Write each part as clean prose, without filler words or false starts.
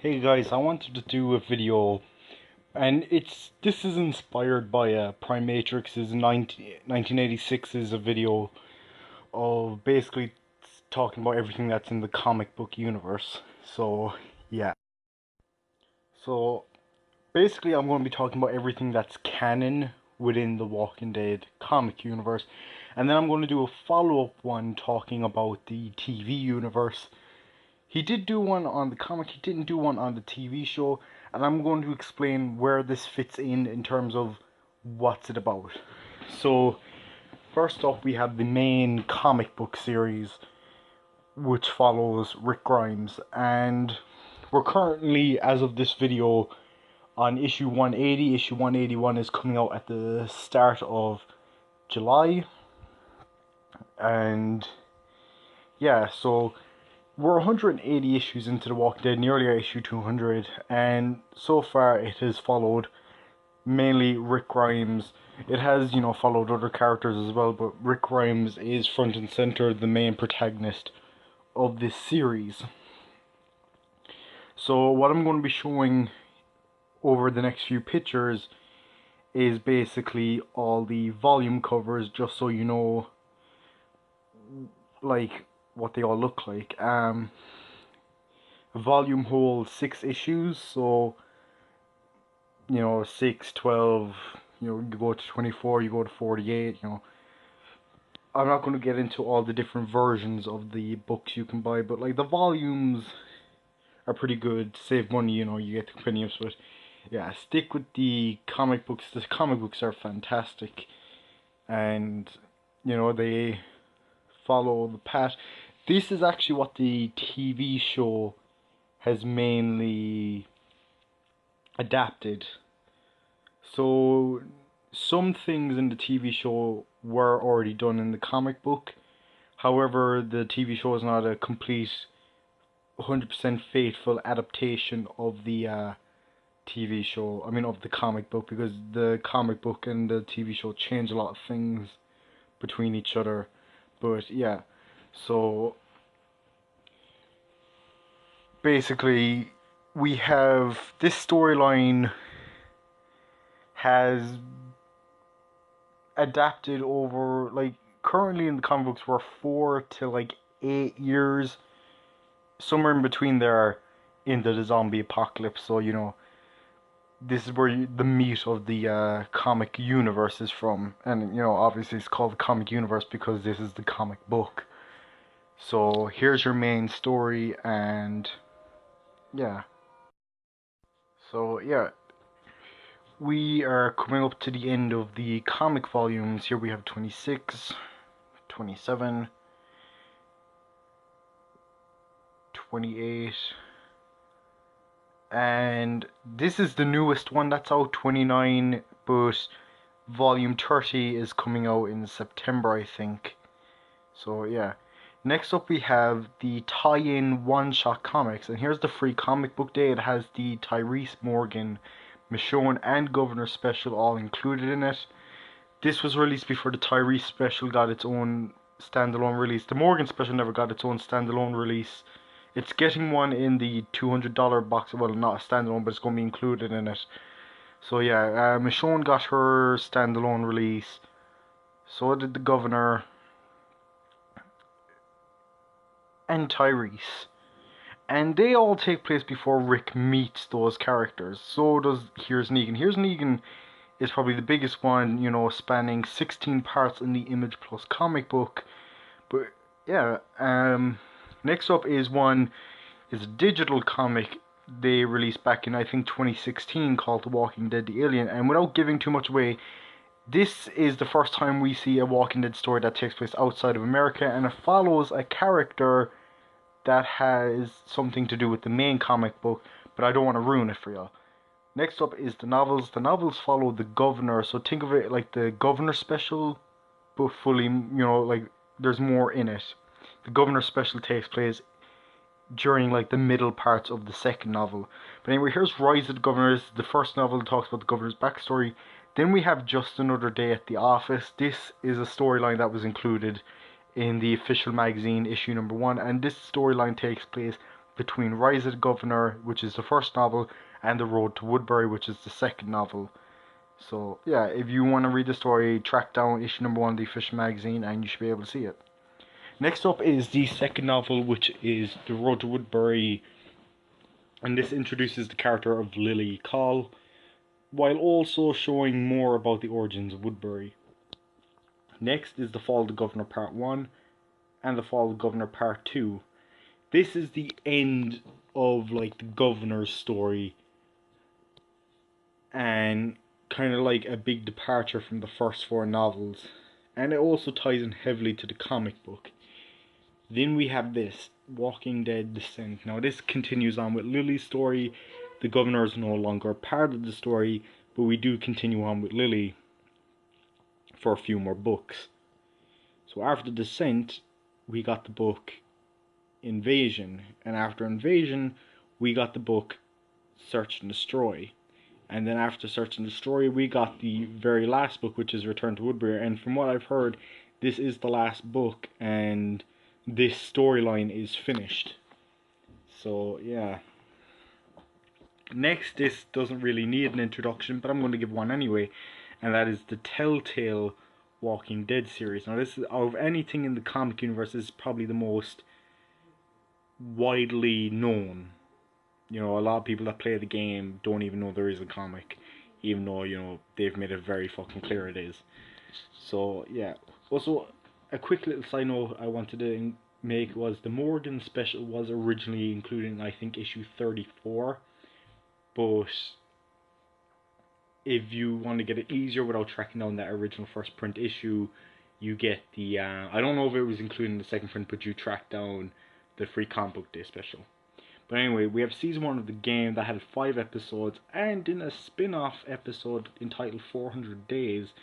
Hey guys, I wanted to do a video, and this is inspired by Prime Matrix's 1986's a video of basically talking about everything that's in the comic book universe. So yeah, so basically I'm going to be talking about everything that's canon within the Walking Dead comic universe, and then I'm going to do a follow-up one talking about the TV universe. He did do one on the comic, he didn't do one on the TV show, and I'm going to explain where this fits in terms of what's it about. So, first off, we have the main comic book series, which follows Rick Grimes, and we're currently, as of this video, on issue 180. Issue 181 is coming out at the start of July, and yeah, so we're 180 issues into The Walking Dead, nearly at issue 200, and so far it has followed mainly Rick Grimes. It has, followed other characters as well, but Rick Grimes is front and center, the main protagonist of this series. So what I'm going to be showing over the next few pictures is basically all the volume covers, just so you know, like, what they all look like. Volume holds 6 issues, so 6, 12, you go to 24, you go to 48, I'm not going to get into all the different versions of the books you can buy, but like the volumes are pretty good. Save money, you get the compendiums, but yeah, stick with the comic books. The comic books are fantastic, and they follow the path. This is actually what the TV show has mainly adapted. So some things in the TV show were already done in the comic book. However, the TV show is not a complete 100% faithful adaptation of the TV show. I mean, of the comic book, because the comic book and the TV show change a lot of things between each other. But yeah, so basically, we have this storyline has adapted over, like, currently in the comic books we're 4 to like 8 years, somewhere in between there, into the zombie apocalypse. So this is where the meat of the comic universe is from, and obviously it's called the comic universe because this is the comic book. So here's your main story, and yeah, so yeah, we are coming up to the end of the comic volumes. Here we have 26, 27, 28, and this is the newest one that's out, 29, but volume 30 is coming out in September, I think. So yeah, next up we have the tie-in one-shot comics, and here's the free comic book day. It has the Tyrese Morgan, Michonne, and Governor special all included in it. This was released before the Tyrese special got its own standalone release. The Morgan special never got its own standalone release. It's getting one in the $200 box. Well, not a standalone, but it's going to be included in it. So yeah, Michonne got her standalone release. So did the Governor and Tyrese. And they all take place before Rick meets those characters. So does Here's Negan. Here's Negan is probably the biggest one, spanning 16 parts in the Image Plus comic book. But yeah, next up is a digital comic they released back in, I think, 2016, called The Walking Dead: The Alien. And without giving too much away, this is the first time we see a Walking Dead story that takes place outside of America, and it follows a character that has something to do with the main comic book, but I don't want to ruin it for y'all. Next up is the novels. The novels follow the Governor, so think of it like the Governor special, but fully, like, there's more in it. The Governor special takes place during, like, the middle parts of the second novel. But anyway, here's Rise of the Governor. This is the first novel that talks about the Governor's backstory. Then we have Just Another Day at the Office. This is a storyline that was included in the official magazine issue number 1, and this storyline takes place between Rise of the Governor, which is the first novel, and The Road to Woodbury, which is the second novel. So yeah, if you want to read the story, track down issue number 1 of the official magazine, and you should be able to see it. Next up is the second novel, which is The Road to Woodbury, and this introduces the character of Lily Call, while also showing more about the origins of Woodbury. Next is The Fall of the Governor Part 1 and The Fall of the Governor Part 2. This is the end of like the governor's story, and kind of like a big departure from the first 4 novels, and it also ties in heavily to the comic book. Then we have this, Walking Dead Descent. Now this continues on with Lily's story. The governor is no longer part of the story, but we do continue on with Lily for a few more books. So after Descent, we got the book Invasion, and after Invasion, we got the book Search and Destroy. And then after Search and Destroy, we got the very last book, which is Return to Woodbury. And from what I've heard, this is the last book, and this storyline is finished. So, yeah. Next, this doesn't really need an introduction, but I'm going to give one anyway. And that is the Telltale Walking Dead series. Now, this is, out of anything in the comic universe, this is probably the most widely known. You know, a lot of people that play the game don't even know there is a comic, even though, you know, they've made it very fucking clear it is. So, yeah. Also, a quick little side note I wanted to make was the Morgan special was originally including, I think, issue 34. But if you want to get it easier without tracking down that original first print issue, you get the, I don't know if it was included in the second print, but you track down the free comic book day special. But anyway, we have season 1 of the game that had 5 episodes, and in a spin-off episode entitled 400 Days,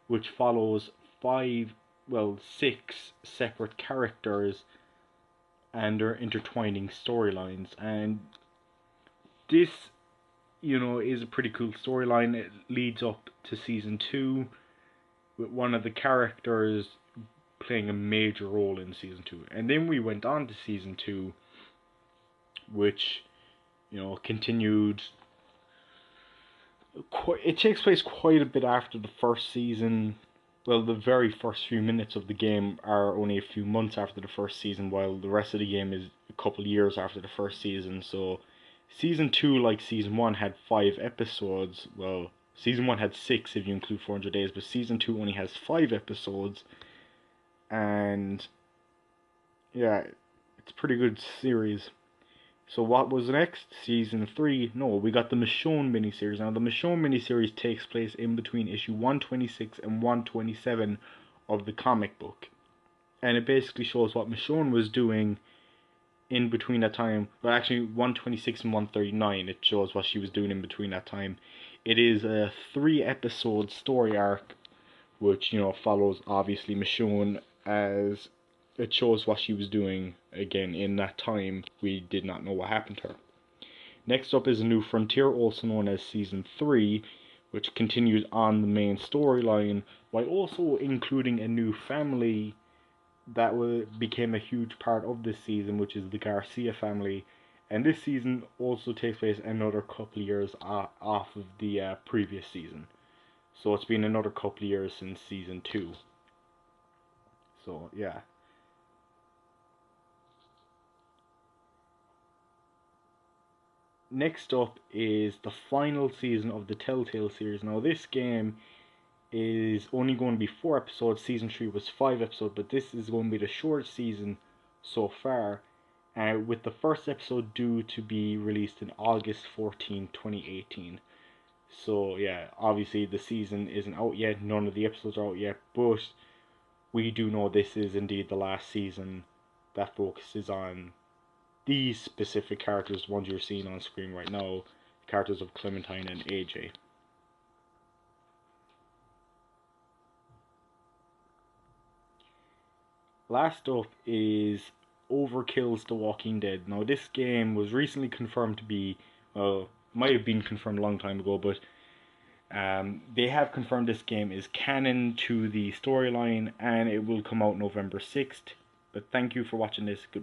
which follows 6 separate characters and their intertwining storylines. And this, you know, is a pretty cool storyline. It leads up to season 2, with one of the characters playing a major role in season 2. And then we went on to season 2, which, you know, continued. It takes place quite a bit after the first season. Well, the very first few minutes of the game are only a few months after the first season, while the rest of the game is a couple years after the first season. So, season 2, like season 1, had 5 episodes. Well, season 1 had 6 if you include 400 Days, but season 2 only has 5 episodes. And yeah, it's a pretty good series. So what was next? Season 3? No, we got the Michonne miniseries. Now, the Michonne miniseries takes place in between issue 126 and 127 of the comic book. And it basically shows what Michonne was doing in between that time. Well, actually, 126 and 139, it shows what she was doing in between that time. It is a 3-episode story arc, which, you know, follows, obviously, Michonne, as it shows what she was doing again in that time. We did not know what happened to her. Next up is A New Frontier, also known as Season 3, which continues on the main storyline, while also including a new family that became a huge part of this season, which is the Garcia family. And this season also takes place another couple of years off of the previous season. So it's been another couple of years since Season 2. So, yeah. Next up is the final season of the Telltale series. Now, this game is only going to be 4 episodes. Season 3 was 5 episodes, but this is going to be the shortest season so far, with the first episode due to be released in August 14, 2018. So yeah, obviously the season isn't out yet, none of the episodes are out yet, but we do know this is indeed the last season that focuses on these specific characters, the ones you're seeing on screen right now, the characters of Clementine and AJ. Last up is Overkill's The Walking Dead. Now, this game was recently confirmed to be, might have been confirmed a long time ago, but they have confirmed this game is canon to the storyline, and it will come out November 6th. But thank you for watching this. Goodbye.